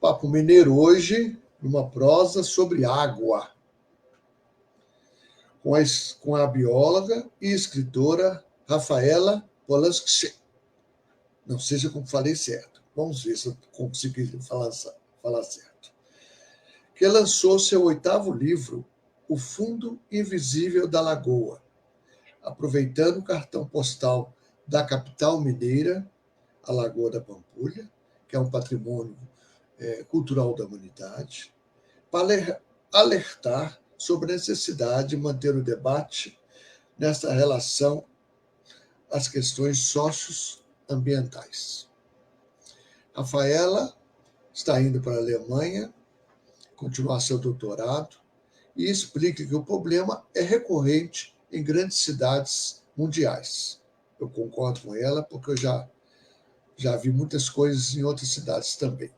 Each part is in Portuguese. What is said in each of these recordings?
Papo Mineiro hoje, numa prosa sobre água, com a bióloga e escritora Rafaela Polansky. Não sei se eu falei certo. Vamos ver se eu consegui falar certo. Que lançou seu 8º livro, O Fundo Invisível da Lagoa, aproveitando o cartão postal da capital mineira, a Lagoa da Pampulha, que é um patrimônio cultural da humanidade, para alertar sobre a necessidade de manter o debate nessa relação às questões socioambientais. Rafaela está indo para a Alemanha continuar seu doutorado e explica que o problema é recorrente em grandes cidades mundiais. Eu concordo com ela porque eu já vi muitas coisas em outras cidades também.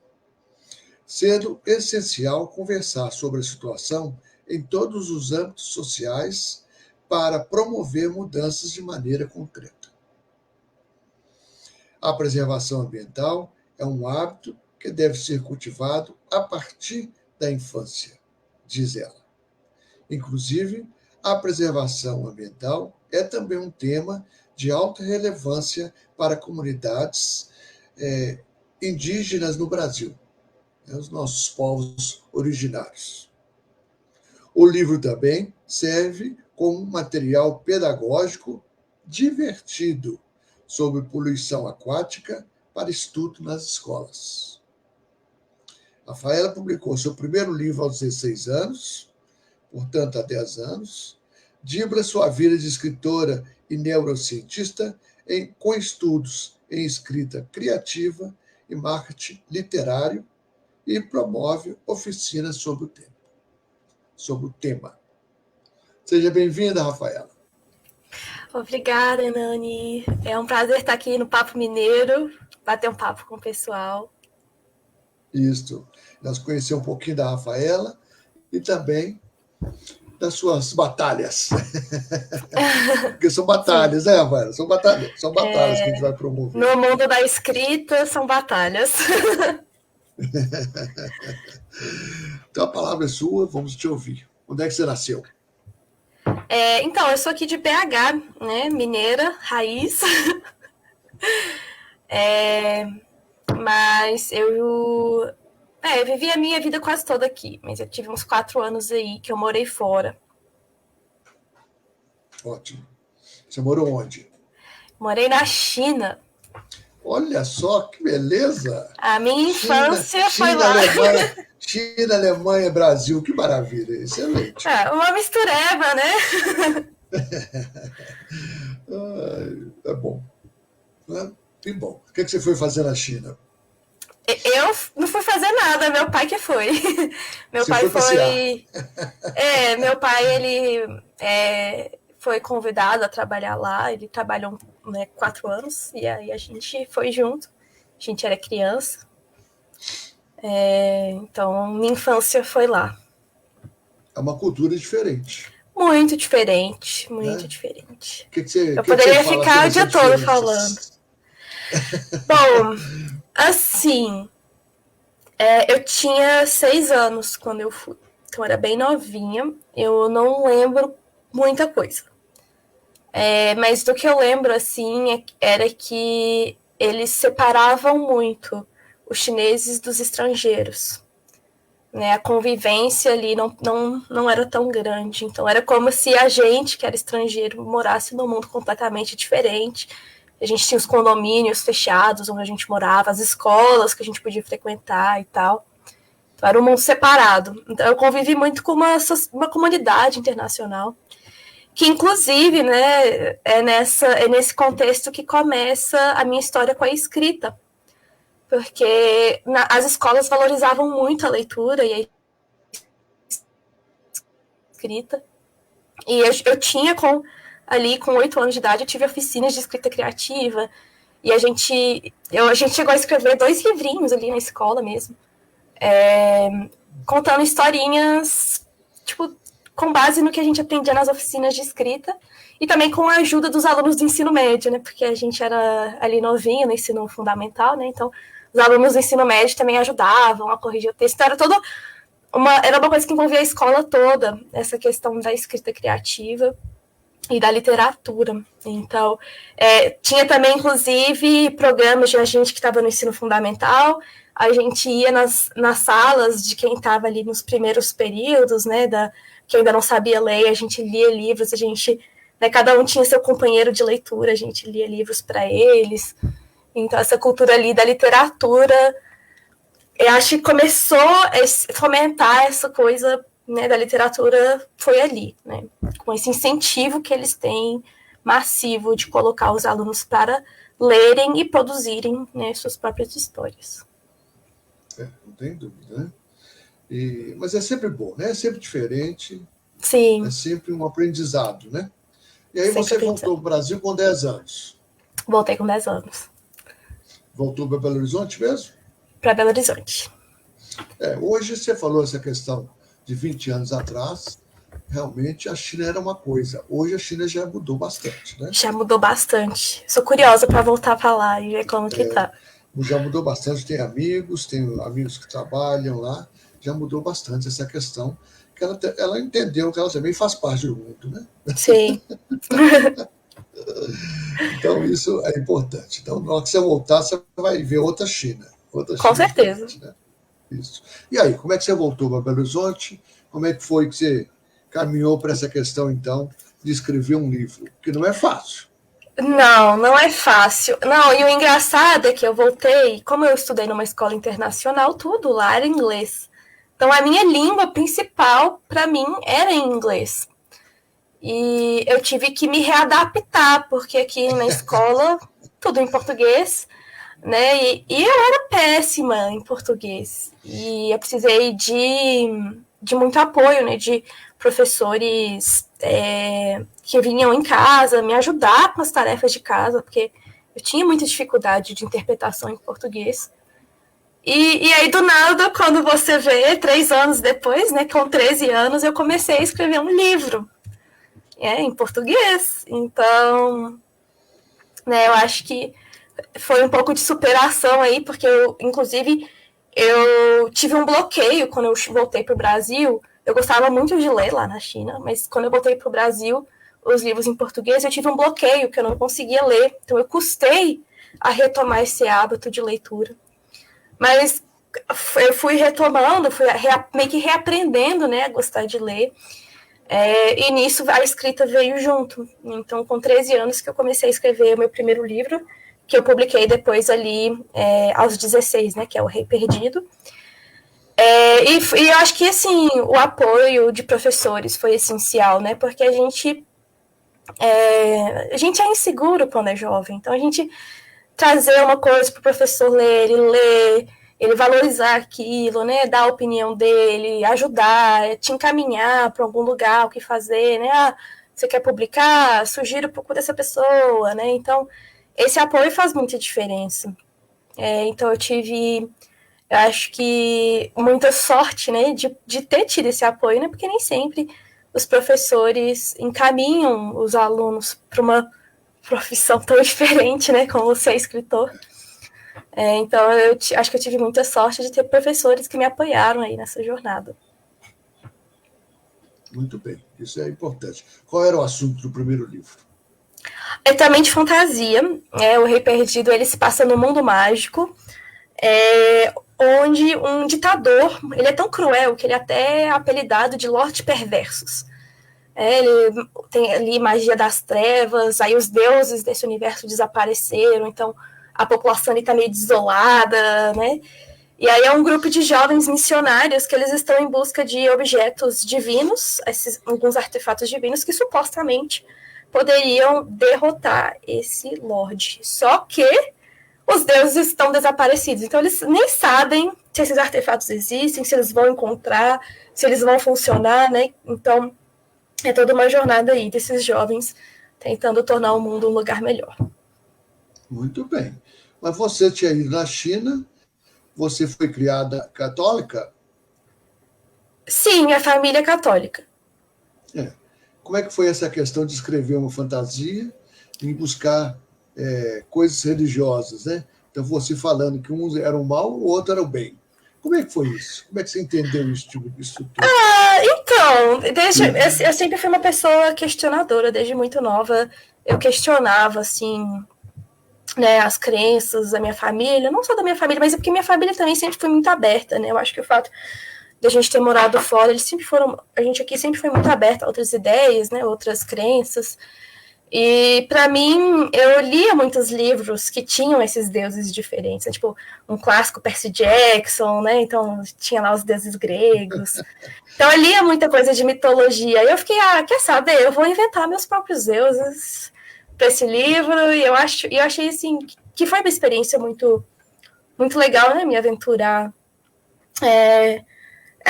Sendo essencial conversar sobre a situação em todos os âmbitos sociais para promover mudanças de maneira concreta. A preservação ambiental é um hábito que deve ser cultivado a partir da infância, diz ela. Inclusive, a preservação ambiental é também um tema de alta relevância para comunidades indígenas no Brasil, os nossos povos originários. O livro também serve como material pedagógico divertido sobre poluição aquática para estudo nas escolas. Rafaela publicou seu primeiro livro aos 16 anos, portanto, há 10 anos, dribla sua vida de escritora e neurocientista com estudos em escrita criativa e marketing literário e promove oficinas sobre o tema. Seja bem-vinda, Rafaela. Obrigada, Nani. É um prazer estar aqui no Papo Mineiro, bater um papo com o pessoal. Isso. Nós conhecemos um pouquinho da Rafaela e também das suas batalhas. Porque são batalhas, né, Rafaela? São batalhas que a gente vai promover. No mundo da escrita, são batalhas. Então, a palavra é sua, vamos te ouvir. Onde é que você nasceu? Então, eu sou aqui de BH, né? Mineira, raiz. Mas eu vivi a minha vida quase toda aqui. Mas eu tive uns 4 anos aí que eu morei fora. Ótimo. Você morou onde? Morei na China. Olha só que beleza! A minha infância foi lá. China, Alemanha, Brasil, que maravilha, excelente. Uma mistureba, né? É bom. Que bom. O que você foi fazer na China? Eu não fui fazer nada, meu pai que foi. Meu pai foi. Meu pai, ele foi convidado a trabalhar lá, ele trabalhou 4 anos, e aí a gente foi junto, a gente era criança. Então, minha infância foi lá. É uma cultura diferente. Muito diferente, muito diferente. Eu poderia ficar o dia todo falando. Bom, assim, eu tinha 6 anos quando eu fui, então eu era bem novinha, eu não lembro muita coisa. Mas do que eu lembro, assim, era que eles separavam muito os chineses dos estrangeiros. Né? A convivência ali não era tão grande. Então, era como se a gente, que era estrangeiro, morasse num mundo completamente diferente. A gente tinha os condomínios fechados onde a gente morava, as escolas que a gente podia frequentar e tal. Então, era um mundo separado. Então, eu convivi muito com uma comunidade internacional, que, inclusive, né, é nesse contexto que começa a minha história com a escrita. Porque as escolas valorizavam muito a leitura e a escrita. E eu tinha, com 8 anos de idade, eu tive oficinas de escrita criativa. E a gente chegou a escrever 2 livrinhos ali na escola mesmo. Contando historinhas, tipo, com base no que a gente aprendia nas oficinas de escrita. E também com a ajuda dos alunos do ensino médio, né? Porque a gente era ali novinho no ensino fundamental, né? Então, os alunos do ensino médio também ajudavam a corrigir o texto. Então, era uma coisa que envolvia a escola toda, essa questão da escrita criativa e da literatura. Então, tinha também, inclusive, programas de a gente que estava no ensino fundamental, a gente ia nas salas de quem estava ali nos primeiros períodos, né, que ainda não sabia ler, a gente lia livros, cada um tinha seu companheiro de leitura, a gente lia livros para eles. Então, essa cultura ali da literatura, eu acho que começou a fomentar essa coisa, né, da literatura, foi ali, né, com esse incentivo que eles têm massivo de colocar os alunos para lerem e produzirem, né, suas próprias histórias. Não tem dúvida, né? Mas é sempre bom, né? É sempre diferente. Sim. É sempre um aprendizado, né? E aí sempre você voltou para o Brasil com 10 anos. Voltei com 10 anos. Voltou para Belo Horizonte mesmo? Para Belo Horizonte. Hoje você falou essa questão de 20 anos atrás, realmente a China era uma coisa. Hoje a China já mudou bastante, né? Já mudou bastante. Sou curiosa para voltar para lá e ver como que tá. Já mudou bastante, tem amigos que trabalham lá, já mudou bastante essa questão, que ela entendeu que ela também faz parte do mundo, né? Sim. Então, isso é importante. Então, na hora que você voltar, você vai ver outra China. Com certeza. Né? Isso. E aí, como é que você voltou para Belo Horizonte? Como é que foi que você caminhou para essa questão, então, de escrever um livro? Que não é fácil. Não é fácil. Não, e o engraçado é que eu voltei, como eu estudei numa escola internacional, tudo lá era inglês. Então, a minha língua principal, para mim, era em inglês. E eu tive que me readaptar, porque aqui na escola, tudo em português, né? E eu era péssima em português. E eu precisei de muito apoio, né? De professores que vinham em casa me ajudar com as tarefas de casa, porque eu tinha muita dificuldade de interpretação em português. E aí, do nada, quando você vê, 3 anos depois, né, com 13 anos, eu comecei a escrever um livro em português. Então, né, eu acho que foi um pouco de superação aí, porque inclusive, eu tive um bloqueio quando eu voltei para o Brasil. Eu gostava muito de ler lá na China, mas quando eu voltei para o Brasil, os livros em português, eu tive um bloqueio que eu não conseguia ler. Então, eu custei a retomar esse hábito de leitura. Mas eu fui retomando, fui meio que reaprendendo, né, a gostar de ler. E nisso a escrita veio junto. Então, com 13 anos que eu comecei a escrever o meu primeiro livro, que eu publiquei depois ali aos 16, né, que é O Rei Perdido. E eu acho que, assim, o apoio de professores foi essencial, né, porque a gente é inseguro quando é jovem. Então, a gente trazer uma coisa para o professor ler, ele valorizar aquilo, né, dar a opinião dele, ajudar, te encaminhar para algum lugar, o que fazer, né, você quer publicar? Sugiro, procura essa pessoa, né, então esse apoio faz muita diferença. Então eu acho que muita sorte, né, de ter tido esse apoio, né, porque nem sempre os professores encaminham os alunos para uma profissão tão diferente, né, como ser escritor. Então, eu acho que eu tive muita sorte de ter professores que me apoiaram aí nessa jornada. Muito bem, isso é importante. Qual era o assunto do primeiro livro? É também de fantasia. O Rei Perdido, ele se passa no mundo mágico, onde um ditador, ele é tão cruel que ele até é apelidado de Lorde Perversos. Ele tem ali magia das trevas, aí os deuses desse universo desapareceram, então a população está meio desolada, né? E aí é um grupo de jovens missionários que eles estão em busca de objetos divinos, alguns artefatos divinos que supostamente poderiam derrotar esse Lorde. Só que os deuses estão desaparecidos, então eles nem sabem se esses artefatos existem, se eles vão encontrar, se eles vão funcionar, né? Então é toda uma jornada aí desses jovens tentando tornar o mundo um lugar melhor. Muito bem. Mas você tinha ido na China, você foi criada católica? Sim, a família é católica. Como é que foi essa questão de escrever uma fantasia e buscar coisas religiosas, né? Então, você falando que um era o mal, o outro era o bem. Como é que foi isso? Como é que você entendeu isso tudo? Então, eu sempre fui uma pessoa questionadora, desde muito nova. Eu questionava, assim, né, as crenças da minha família, não só da minha família, mas é porque minha família também sempre foi muito aberta, né? Eu acho que o fato de a gente ter morado fora, a gente aqui sempre foi muito aberta a outras ideias, né, outras crenças. E para mim, eu lia muitos livros que tinham esses deuses diferentes, né? Tipo um clássico Percy Jackson, né? Então tinha lá os deuses gregos. Então eu lia muita coisa de mitologia. E eu fiquei, quer saber? Eu vou inventar meus próprios deuses para esse livro. E eu achei assim que foi uma experiência muito, muito legal, né? Me aventurar,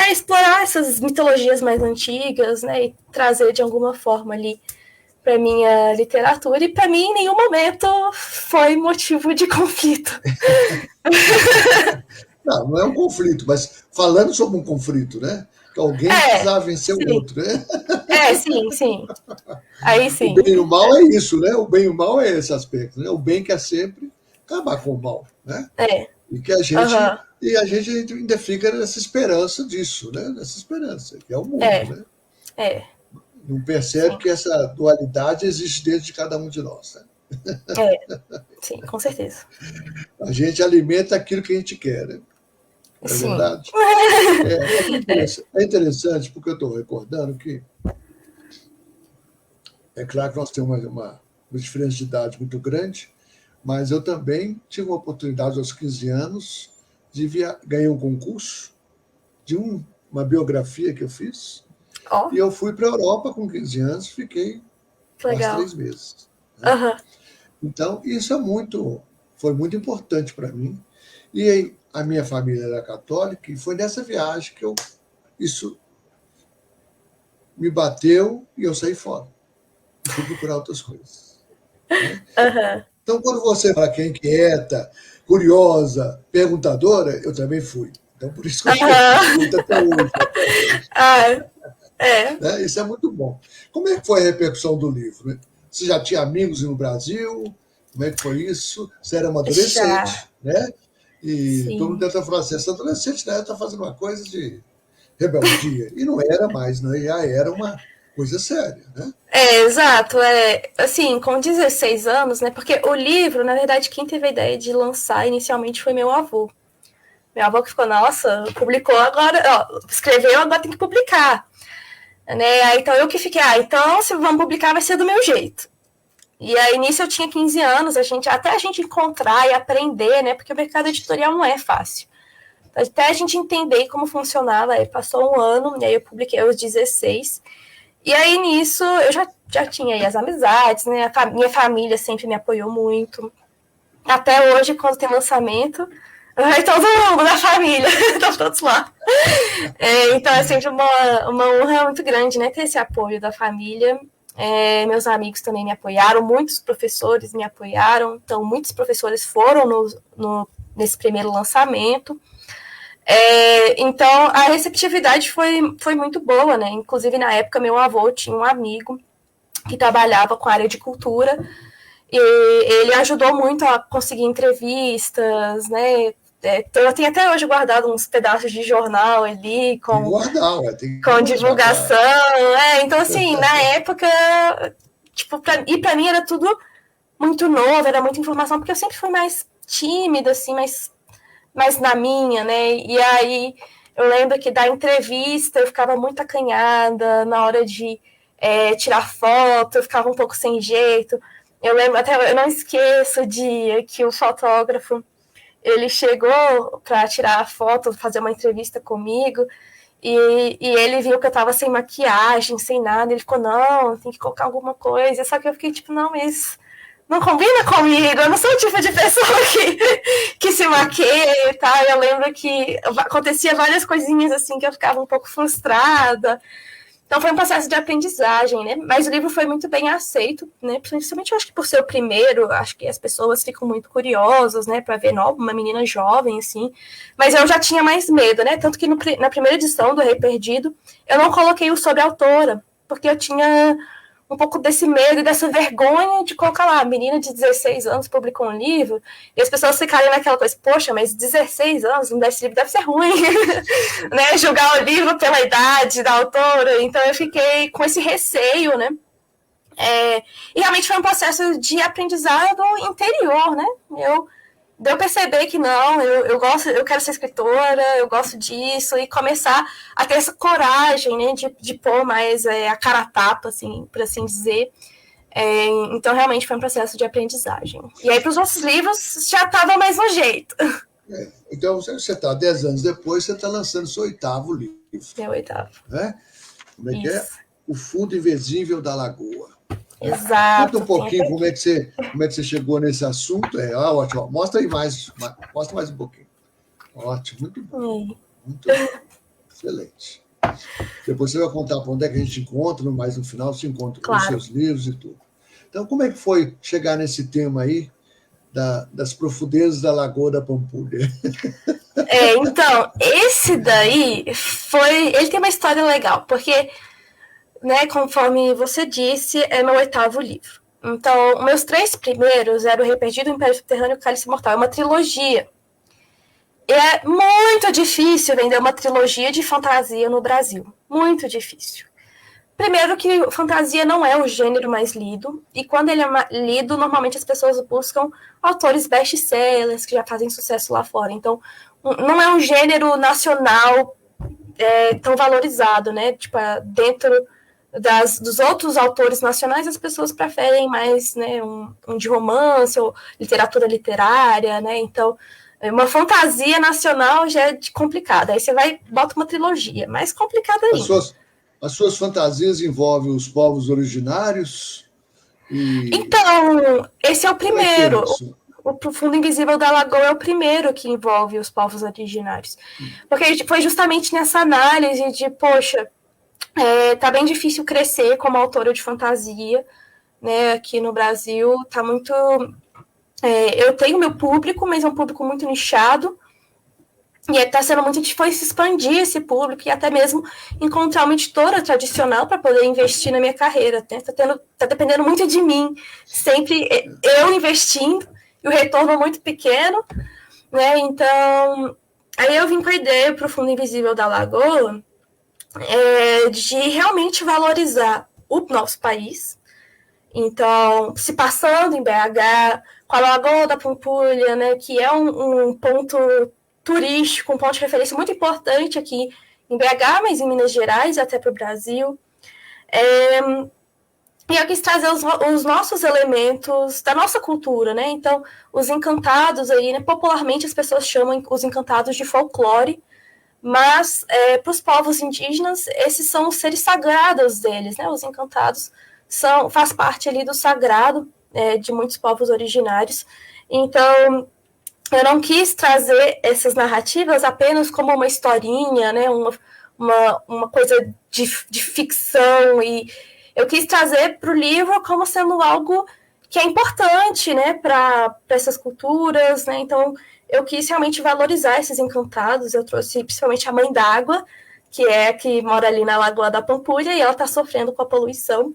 explorar essas mitologias mais antigas, né? E trazer de alguma forma ali para minha literatura, e para mim em nenhum momento foi motivo de conflito. Não é um conflito, mas falando sobre um conflito, né? Que alguém precisava vencer sim. o outro, né? Sim. Aí sim. O bem e o mal é isso, né? O bem e o mal é esse aspecto, né? O bem quer sempre acabar com o mal, né? E que a gente ainda fica nessa esperança disso, né? Nessa esperança, que é o mundo, né? Não percebe que essa dualidade existe dentro de cada um de nós, né? Sim, com certeza. A gente alimenta aquilo que a gente quer, né? Não é verdade? É interessante, porque eu estou recordando que é claro que nós temos uma diferença de idade muito grande, mas eu também tive uma oportunidade aos 15 anos de ganhar um concurso de uma biografia que eu fiz. E eu fui para a Europa com 15 anos, fiquei quase 3 meses. Né? Então, isso foi muito importante para mim. E aí, a minha família era católica, e foi nessa viagem que isso me bateu e eu saí fora. E fui procurar outras coisas. Né? Então, quando você fala que é inquieta, curiosa, perguntadora, eu também fui. Então, por isso que eu pergunto até hoje. Né? Isso é muito bom. Como é que foi a repercussão do livro? Você já tinha amigos no Brasil? Como é que foi isso? Você era uma adolescente, né? E todo mundo tenta falar assim, essa adolescente está fazendo uma coisa de rebeldia. E não era mais, né? Já era uma coisa séria, né? Exato. Assim, com 16 anos, né? Porque o livro, na verdade, quem teve a ideia de lançar inicialmente foi meu avô. Meu avô que ficou, nossa, publicou agora, escreveu, agora tem que publicar. Né? Aí, então eu que fiquei, então se vamos publicar vai ser do meu jeito. E aí nisso eu tinha 15 anos, até a gente encontrar e aprender, né? Porque o mercado editorial não é fácil. Até a gente entender como funcionava, aí passou um ano, e aí eu publiquei aos 16. E aí nisso eu já tinha aí as amizades, né? Minha família sempre me apoiou muito. Até hoje, quando tem lançamento, vai todo mundo da família, estão todos lá. Então é sempre uma honra muito grande, né? Ter esse apoio da família. Meus amigos também me apoiaram, muitos professores me apoiaram, então muitos professores foram nesse primeiro lançamento. Então a receptividade foi muito boa, né? Inclusive na época meu avô tinha um amigo que trabalhava com a área de cultura e ele ajudou muito a conseguir entrevistas, né? Eu tenho até hoje guardado uns pedaços de jornal ali com divulgação. Então, assim, na época, tipo, pra mim era tudo muito novo, era muita informação, porque eu sempre fui mais tímida, assim, mais na minha, né? E aí eu lembro que da entrevista eu ficava muito acanhada na hora de tirar foto, eu ficava um pouco sem jeito. Eu lembro, até eu não esqueço o dia que o fotógrafo ele chegou para tirar a foto, fazer uma entrevista comigo, e ele viu que eu estava sem maquiagem, sem nada, ele ficou, não, tem que colocar alguma coisa, só que eu fiquei tipo, não, mas não combina comigo, eu não sou o tipo de pessoa que se maqueia e tal. Eu lembro que acontecia várias coisinhas assim que eu ficava um pouco frustrada. Então foi um processo de aprendizagem, né? Mas o livro foi muito bem aceito, né? Principalmente eu acho que por ser o primeiro, acho que as pessoas ficam muito curiosas, né? Para ver uma menina jovem, assim. Mas eu já tinha mais medo, né? Tanto que na primeira edição do Rei Perdido, eu não coloquei o sobre a autora, porque eu tinha um pouco desse medo e dessa vergonha de colocar lá, a menina de 16 anos publicou um livro, e as pessoas ficarem naquela coisa, poxa, mas 16 anos, esse livro deve ser ruim, né? Julgar o livro pela idade da autora. Então eu fiquei com esse receio, né? E realmente foi um processo de aprendizado interior, né? Deu perceber que não, eu gosto, eu quero ser escritora, eu gosto disso, e começar a ter essa coragem, né, de pôr mais a cara a tapa, assim, por assim dizer. Então, realmente foi um processo de aprendizagem. E aí, para os outros livros, já estava mais um jeito. Então, você está 10 anos depois, você está lançando seu 8º livro. Meu 8º. Né? Como é Isso. que é? O Fundo Invisível da Lagoa. Exato. Conta um pouquinho como é que você chegou nesse assunto. Ótimo. Mostra aí mais um pouquinho. Ótimo, muito bom. Muito bom. Excelente. Depois você vai contar para onde é que a gente encontra, mas no final se encontra com os seus livros e tudo. Então, como é que foi chegar nesse tema aí das profundezas da Lagoa da Pampulha? Então, esse daí ele tem uma história legal, porque, né, conforme você disse, é meu 8º livro. Então, meus 3 primeiros eram O Rei Perdido, o Império Subterrâneo e o Cálice Mortal. É uma trilogia. E é muito difícil vender uma trilogia de fantasia no Brasil. Muito difícil. Primeiro que fantasia não é o gênero mais lido, e quando ele é lido, normalmente as pessoas buscam autores best-sellers que já fazem sucesso lá fora. Então, não é um gênero nacional tão valorizado, né? Tipo, dentro dos outros autores nacionais, as pessoas preferem mais, né, um de romance ou literatura literária, né? Então, uma fantasia nacional já é complicada. Aí você bota uma trilogia, mais complicada ainda. As suas fantasias envolvem os povos originários? Então, esse é o primeiro. O Fundo Invisível da Lagoa é o primeiro que envolve os povos originários. Porque foi justamente nessa análise de, poxa, tá bem difícil crescer como autora de fantasia, né? Aqui no Brasil tá muito... eu tenho meu público, mas é um público muito nichado. E está sendo muito difícil expandir esse público e até mesmo encontrar uma editora tradicional para poder investir na minha carreira. Né? Tá dependendo muito de mim, sempre eu investindo, e o retorno é muito pequeno. Né? Então, aí eu vim com a ideia para o Fundo Invisível da Lagoa de realmente valorizar o nosso país. Então, se passando em BH, com a Lagoa da Pampulha, né, que é um ponto turístico, um ponto de referência muito importante aqui em BH, mas em Minas Gerais e até para o Brasil. E eu quis trazer os nossos elementos da nossa cultura, né? Então, os encantados aí, né? Popularmente as pessoas chamam os encantados de folclore, mas para os povos indígenas, esses são os seres sagrados deles, né? Os encantados faz parte ali do sagrado de muitos povos originários. Então, eu não quis trazer essas narrativas apenas como uma historinha, né? Uma coisa de ficção, e eu quis trazer para o livro como sendo algo que é importante, né, para essas culturas, né? Então, eu quis realmente valorizar esses encantados. Eu trouxe principalmente a Mãe d'Água, que é a que mora ali na Lagoa da Pampulha, e ela está sofrendo com a poluição.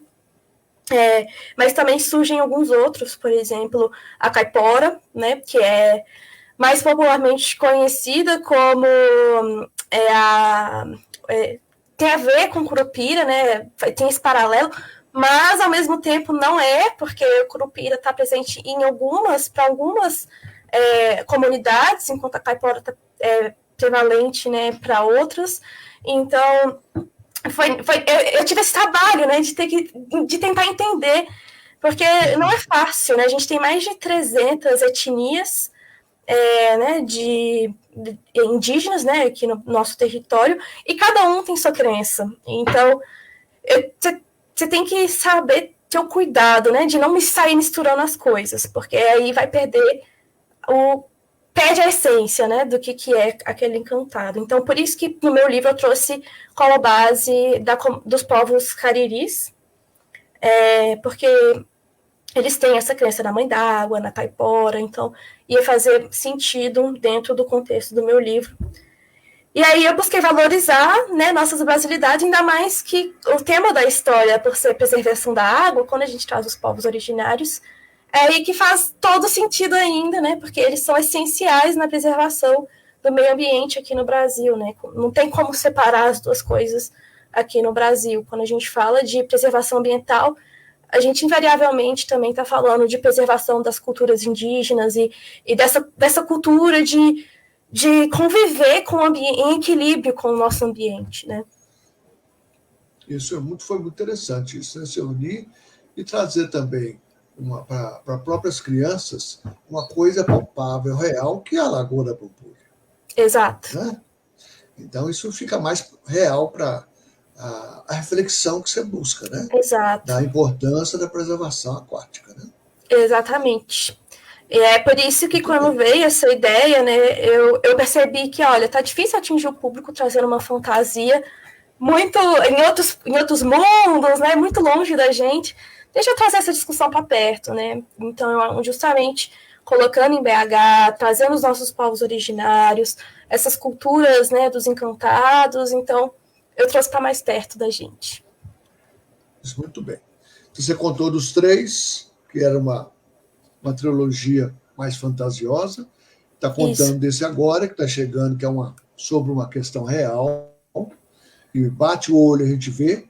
Mas também surgem alguns outros, por exemplo, a Caipora, né, que é mais popularmente conhecida como tem a ver com Curupira, né, tem esse paralelo, mas ao mesmo tempo não é, porque Curupira está presente para algumas comunidades, enquanto a Caipora está prevalente, né, para outras. Então, eu tive esse trabalho, né, de tentar entender, porque não é fácil, né? A gente tem mais de 300 etnias né, de indígenas, né, aqui no nosso território, e cada um tem sua crença. Então, você tem que saber ter o cuidado, né, de não me sair misturando as coisas, porque aí vai perde a essência, né, do que é aquele encantado. Então, por isso que no meu livro eu trouxe como base dos povos cariris, porque eles têm essa crença na Mãe d'Água, na Caipora, então ia fazer sentido dentro do contexto do meu livro. E aí eu busquei valorizar, né, nossas brasilidades, ainda mais que o tema da história, por ser preservação da água, quando a gente traz os povos originários, é aí que faz todo sentido ainda, né, porque eles são essenciais na preservação do meio ambiente aqui no Brasil, né? Não tem como separar as duas coisas aqui no Brasil. Quando a gente fala de preservação ambiental, a gente invariavelmente também está falando de preservação das culturas indígenas e dessa cultura de conviver com o ambiente, em equilíbrio com o nosso ambiente, né? Isso foi muito interessante, isso, né? Se unir e trazer também para próprias crianças uma coisa palpável, real, que é a Lagoa da Pampulha. Exato. Né? Então, isso fica mais real para a reflexão que você busca, né? Exato. Da importância da preservação aquática. Né? Exatamente. E é por isso que quando veio essa ideia, né, eu percebi que, olha, tá difícil atingir o público trazendo uma fantasia muito em outros mundos, né, muito longe da gente. Deixa eu trazer essa discussão para perto, né? Então, justamente colocando em BH, trazendo os nossos povos originários, essas culturas, né, dos encantados. Então, eu trouxe para mais perto da gente. Isso, muito bem. Então, você contou dos 3, que era uma trilogia mais fantasiosa. Está contando Isso. desse agora, que está chegando, que é sobre uma questão real. E bate o olho, a gente vê.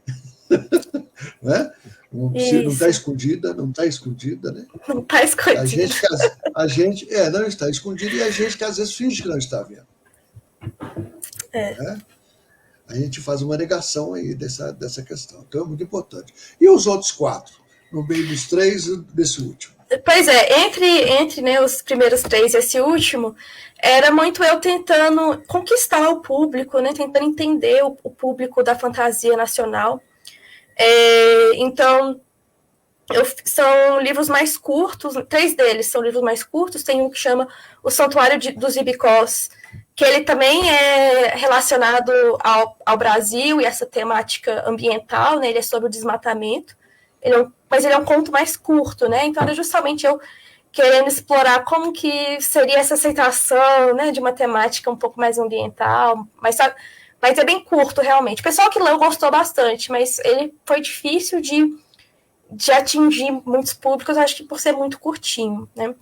Né? Não está escondida, não está escondida, né? Não está escondida. A gente não está escondida e a gente que às vezes finge que não está vendo. Né? A gente faz uma negação aí dessa questão. Então é muito importante. E os outros 4? No meio dos 3 e desse último? Pois é, entre né, os primeiros 3 e esse último, era muito eu tentando conquistar o público, né, tentando entender o público da fantasia nacional. Então, são livros mais curtos, 3 deles são livros mais curtos, tem um que chama O Santuário dos Ibicós, que ele também é relacionado ao Brasil e essa temática ambiental, né, ele é sobre o desmatamento, mas ele é um conto mais curto, né, então era justamente eu querendo explorar como que seria essa aceitação, né, de uma temática um pouco mais ambiental, mas é bem curto, realmente. O pessoal que leu gostou bastante, mas ele foi difícil de atingir muitos públicos, acho que por ser muito curtinho, né?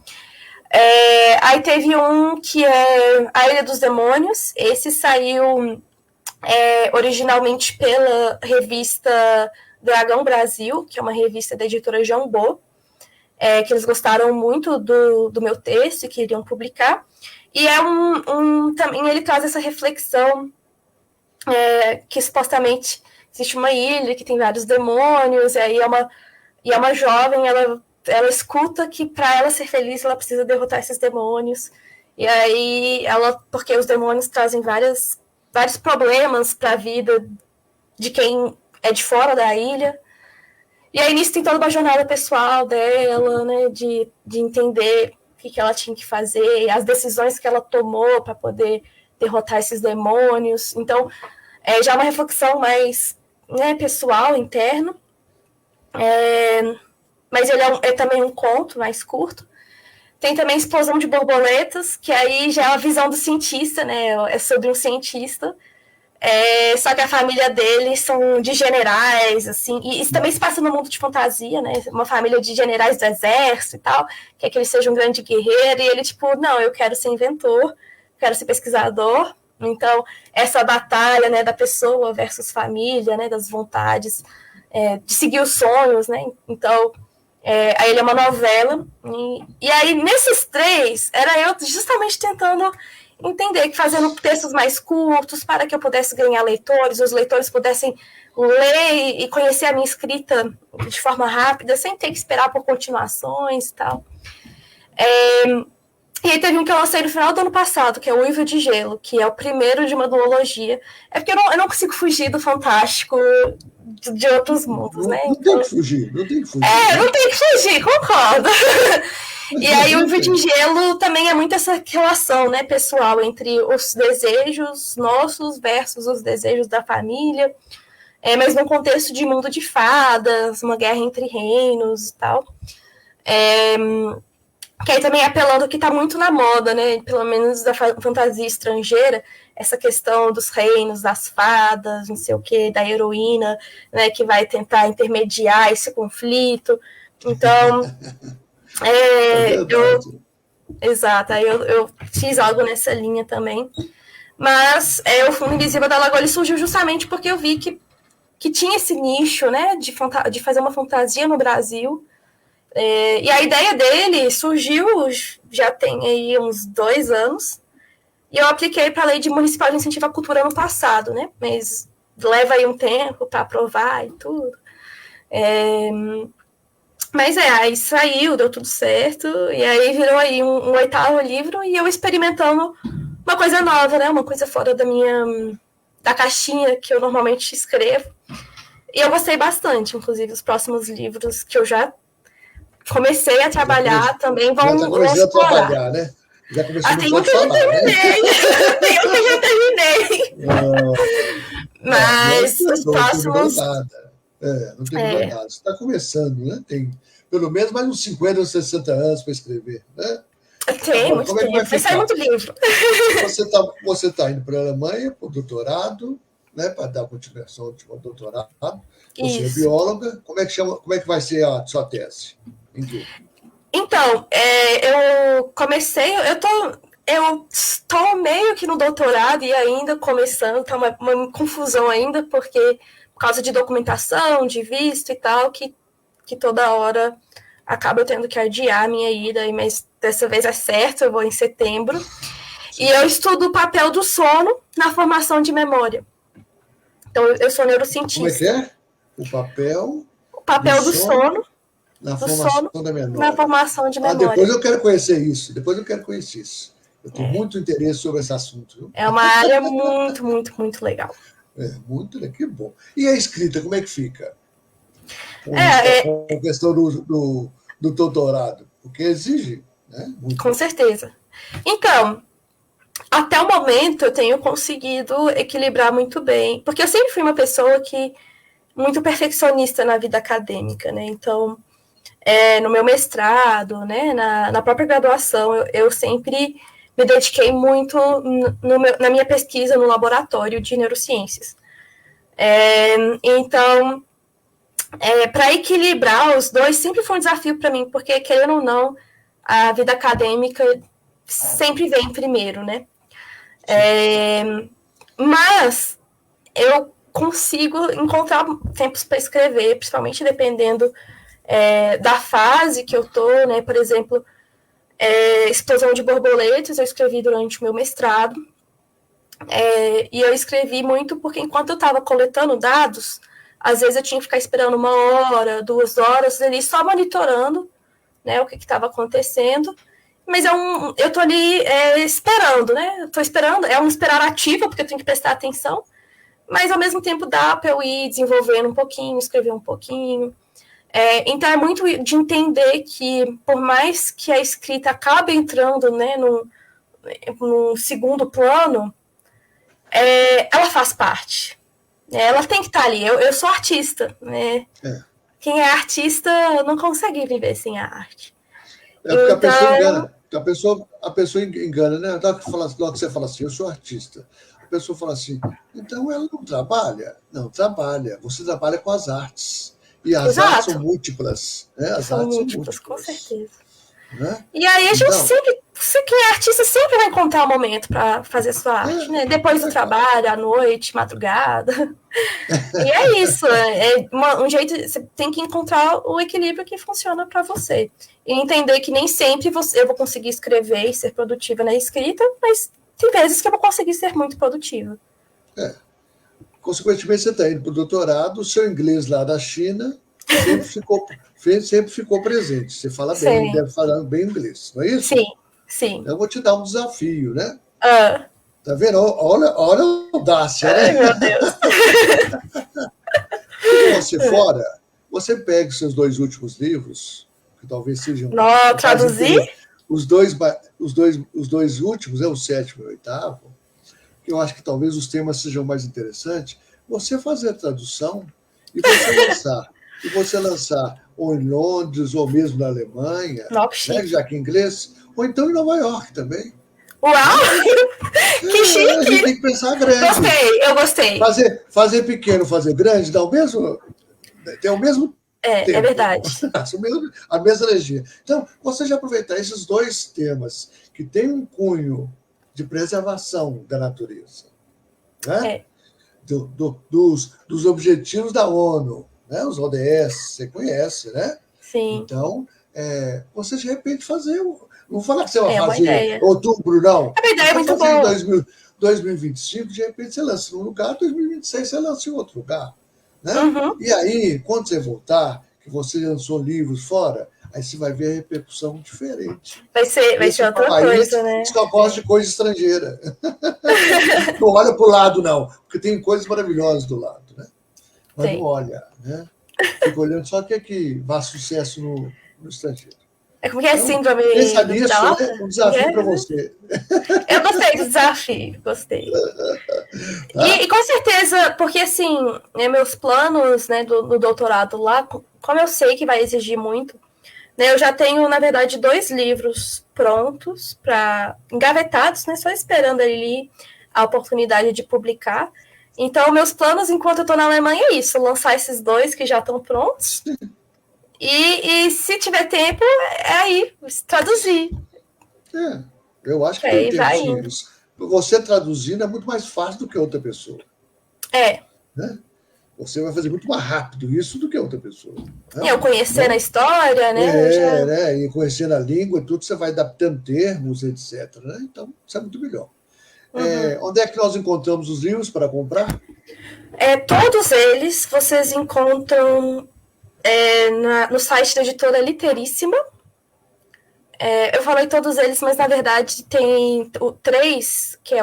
Aí teve um que é A Ilha dos Demônios. Esse saiu originalmente pela revista Dragão Brasil, que é uma revista da editora Jambô, que eles gostaram muito do meu texto e queriam publicar. E também ele traz essa reflexão que supostamente existe uma ilha que tem vários demônios, e aí é uma jovem, ela escuta que para ela ser feliz ela precisa derrotar esses demônios. E aí porque os demônios trazem vários problemas para a vida de quem é de fora da ilha. E aí nisso tem toda uma jornada pessoal dela, né, de entender o que ela tinha que fazer, as decisões que ela tomou para poder derrotar esses demônios. Então, já é uma reflexão mais, né, pessoal, interno. Mas ele é também um conto mais curto. Tem também Explosão de Borboletas, que aí já é a visão do cientista, né? É sobre um cientista. Só que a família dele são de generais, assim. E isso também se passa no mundo de fantasia, né? Uma família de generais do exército e tal. Quer que ele seja um grande guerreiro. E ele, tipo, não, eu quero ser inventor, quero ser pesquisador. Então, essa batalha, né, da pessoa versus família, né, das vontades, de seguir os sonhos, né? Então, aí ele é uma novela. E aí, nesses 3, era eu justamente tentando entender que fazendo textos mais curtos para que eu pudesse ganhar leitores, os leitores pudessem ler e conhecer a minha escrita de forma rápida, sem ter que esperar por continuações e tal. E aí teve um que eu lancei no final do ano passado, que é o Uivo de Gelo, que é o primeiro de uma duologia. É porque eu não consigo fugir do fantástico de outros mundos, né? Não tem que fugir, não tem que fugir. Não tem que fugir, concordo. E aí o Uivo de Gelo também é muito essa relação, né, pessoal, entre os desejos nossos versus os desejos da família, mas num contexto de mundo de fadas, uma guerra entre reinos e tal. que aí também apelando que está muito na moda, né? Pelo menos da fantasia estrangeira, essa questão dos reinos, das fadas, não sei o quê, da heroína, né? Que vai tentar intermediar esse conflito. Então, É verdade. exato, aí eu fiz algo nessa linha também. Mas o Fundo Invisível da Lagoa ele surgiu justamente porque eu vi que tinha esse nicho, né? De fazer uma fantasia no Brasil. E a ideia dele surgiu, já tem aí uns 2 anos, e eu apliquei para a Lei de Municipal de Incentivo à Cultura ano passado, né? Mas leva aí um tempo para aprovar e tudo. Mas aí saiu, deu tudo certo, e aí virou aí um 8º livro, e eu experimentando uma coisa nova, né? Uma coisa fora da caixinha que eu normalmente escrevo. E eu gostei bastante, inclusive os próximos livros que eu já comecei a trabalhar também já vão está começando a explorar. trabalhar, né? Já começou, não Tem um pode que eu já falar, né? terminei. Tem um que eu já terminei. Mas os Não terminou próximos. nada. Não terminou nada. Você está começando, né? Tem pelo menos mais uns 50 ou 60 anos para escrever, né? Tem Agora, muito como é que vai tempo. Vai sair ficar? muito livro. Você tá indo para a Alemanha para o doutorado, né? Para dar continuação ao seu doutorado. Você é Isso. bióloga. Como é que chama? Como é que vai ser a sua tese? Em quê? Então, eu comecei. Eu estou meio que no doutorado e ainda começando, tá uma confusão ainda, porque por causa de documentação, de visto e tal, que toda hora acaba tendo que adiar a minha ida, mas dessa vez é certo, eu vou em setembro. Sim. E eu estudo o papel do sono na formação de memória. Então, eu sou neurocientista. Como é que é? O papel do sono na formação da memória. Na formação de memória. Depois eu quero conhecer isso. Eu tenho muito interesse sobre esse assunto. Viu? É uma área muito, muito, muito legal. Muito legal. Que bom. E a escrita, como é que fica? Com a questão do doutorado. Porque exige, né? Muito. Com certeza. Então, até o momento eu tenho conseguido equilibrar muito bem. Porque eu sempre fui uma pessoa muito perfeccionista na vida acadêmica, né? Então, no meu mestrado, né, na própria graduação, eu sempre me dediquei muito na minha pesquisa no laboratório de neurociências. Então, para equilibrar os dois sempre foi um desafio para mim, porque, querendo ou não, a vida acadêmica sempre vem primeiro, né? Mas eu consigo encontrar tempos para escrever, principalmente dependendo da fase que eu tô, né? Por exemplo, Explosão de Borboletas, eu escrevi durante o meu mestrado. E eu escrevi muito porque enquanto eu estava coletando dados, às vezes eu tinha que ficar esperando 1 hora, 2 horas ali, só monitorando, né, o que estava acontecendo. Mas eu estou ali esperando, né? Estou esperando, é um esperar ativo, porque eu tenho que prestar atenção, mas ao mesmo tempo dá para eu ir desenvolvendo um pouquinho, escrever um pouquinho. Então é muito de entender que, por mais que a escrita acabe entrando, né, no segundo plano, ela faz parte. Ela tem que estar ali. Eu sou artista, né? Quem é artista não consegue viver sem a arte. Porque a pessoa engana. A pessoa engana, né? Logo que você fala assim, eu sou artista. A pessoa fala assim, então ela não trabalha? Não, trabalha. Você trabalha com as artes. E as artes são múltiplas. Né? As artes são múltiplas, com certeza. Né? E aí a gente sempre, quem é artista sempre vai encontrar um momento para fazer sua arte, né? Depois do trabalho, à noite, madrugada. E é isso, um jeito, você tem que encontrar o equilíbrio que funciona para você. E entender que nem sempre eu vou conseguir escrever e ser produtiva na escrita, mas tem vezes que eu vou conseguir ser muito produtiva. Consequentemente, você está indo para o doutorado, o seu inglês lá da China sempre ficou presente. Você fala bem, deve falar bem inglês, não é isso? Sim. Eu vou te dar um desafio, né? Tá vendo? Olha a audácia, né? Ai, meu Deus. Quando você fora, você pega os seus 2 últimos livros, que talvez sejam... Traduzir? Os dois últimos, o 7º e o 8º, que eu acho que talvez os temas sejam mais interessantes, você fazer a tradução e você lançar ou em Londres, ou mesmo na Alemanha, Nossa, que né? chique. Já que em inglês, ou então em Nova York também. Uau! Que A gente chique! tem que pensar grande. Gostei, eu gostei. Fazer pequeno, fazer grande, tem o mesmo É tempo, verdade. a mesma energia. Então, você já aproveitar esses dois temas que têm um cunho de preservação da natureza, né? É, Dos objetivos da ONU, né? Os ODS, você conhece, né? sim. Então, você de repente fazer. Não vou falar que você vai É uma fazer ideia. outubro, não. É uma ideia Você muito fazer em boa. 2025, de repente você lança em um lugar, 2026 você lança em outro lugar. Né? Uhum. E aí, quando você voltar, que você lançou livros fora, aí você vai ver a repercussão diferente. Vai ser Esse outra país coisa, né? só gosta de coisa estrangeira. Não olha para o lado, não, porque tem coisas maravilhosas do lado, né? Mas não Tem. olha, né? Fica olhando só que vá sucesso no estrangeiro. É como que é Então, síndrome pensa do nisso, né? vira-lata? Um Como que desafio é? para você. Eu gostei do desafio, gostei. Tá? E com certeza, porque assim, né, meus planos, né, do doutorado lá, como eu sei que vai exigir muito, né, eu já tenho, na verdade, 2 livros prontos, engavetados, né, só esperando ali a oportunidade de publicar. Então, meus planos enquanto eu estou na Alemanha é isso, lançar esses 2 que já estão prontos. E se tiver tempo, é aí, traduzir. É, eu acho Que que tem aí tempo, vai sim. indo. Você traduzindo é muito mais fácil do que outra pessoa. É, Né? Você vai fazer muito mais rápido isso do que outra pessoa. Né? eu conhecendo a Então, história, né, eu já... né? E conhecendo a língua e tudo, você vai adaptando termos, etc. Né? Então, isso é muito melhor. Uhum. Onde é que nós encontramos os livros para comprar? Todos eles vocês encontram no site da editora Literíssima. Eu falei todos eles, mas na verdade tem 3, que é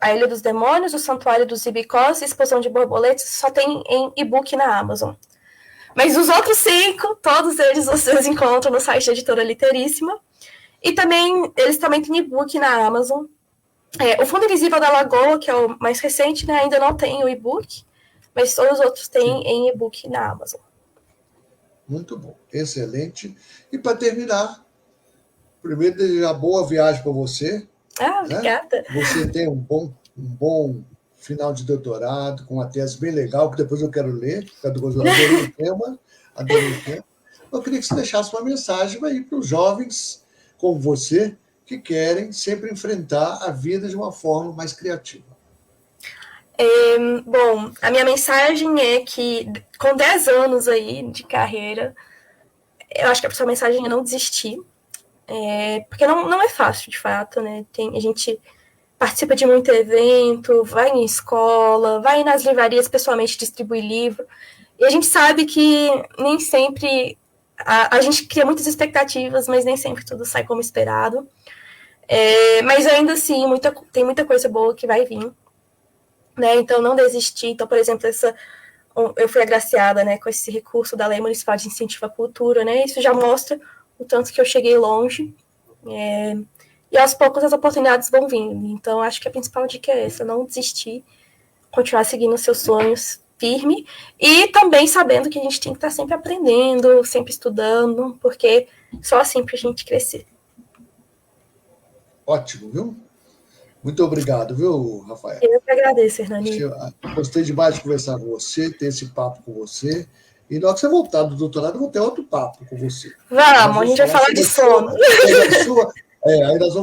a Ilha dos Demônios, o Santuário dos Ibicós e a Explosão de Borboletas, só tem em e-book na Amazon. Mas os outros 5, todos eles vocês encontram no site da editora Literíssima. E também, eles também têm e-book na Amazon. O Fundo Invisível da Lagoa, que é o mais recente, né, ainda não tem o e-book, mas todos os outros têm Sim. em e-book na Amazon. Muito bom, excelente. E para terminar, primeiro desejar boa viagem para você, Ah, né? obrigada. Que você tenha um bom final de doutorado, com uma tese bem legal, que depois eu quero ler, porque eu adorei o tema, adorei o tema. Eu queria que você deixasse uma mensagem aí para os jovens como você, que querem sempre enfrentar a vida de uma forma mais criativa. Bom, a minha mensagem é que com 10 anos aí de carreira, eu acho que a sua mensagem é não desistir, porque não é fácil, de fato, né? A gente participa de muito evento, vai em escola, vai nas livrarias pessoalmente distribuir livro, e a gente sabe que nem sempre a gente cria muitas expectativas, mas nem sempre tudo sai como esperado. Mas ainda assim, tem muita coisa boa que vai vir. Né? Então, não desistir. Então, por exemplo, eu fui agraciada, né, com esse recurso da Lei Municipal de Incentivo à Cultura. Né? Isso já mostra o tanto que eu cheguei longe. E aos poucos as oportunidades vão vindo. Então, acho que a principal dica é essa: não desistir, continuar seguindo os seus sonhos firme e também sabendo que a gente tem que estar sempre aprendendo, sempre estudando, porque só assim para a gente crescer. Ótimo, viu? Muito obrigado, viu, Rafael? Eu que agradeço, Hernani. Gostei demais de conversar com você, ter esse papo com você. E na hora que você voltar do doutorado, eu vou ter outro papo com você. Nós Vamos, a vamos gente vai falar falar de sobre sono. aí nós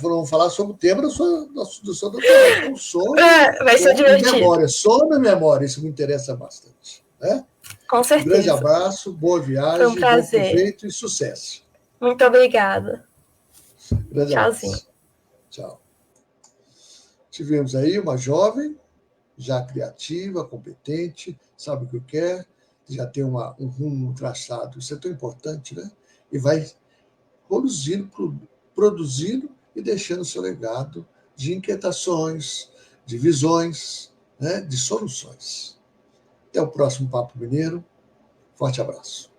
vamos falar sobre o tema do seu doutorado, que é o sono Vai ser e divertido. memória. Sono e memória, isso me interessa bastante. Né? Com Um grande certeza. abraço, boa Foi um viagem, bom prazer. proveito e sucesso. Muito obrigada. Grande Tchauzinho. abraço. Tchau. Tivemos aí uma jovem, já criativa, competente, sabe o que quer, já tem um rumo traçado. Isso é tão importante, né? E vai produzindo e deixando seu legado de inquietações, de visões, né? De soluções. Até o próximo Papo Mineiro. Forte abraço.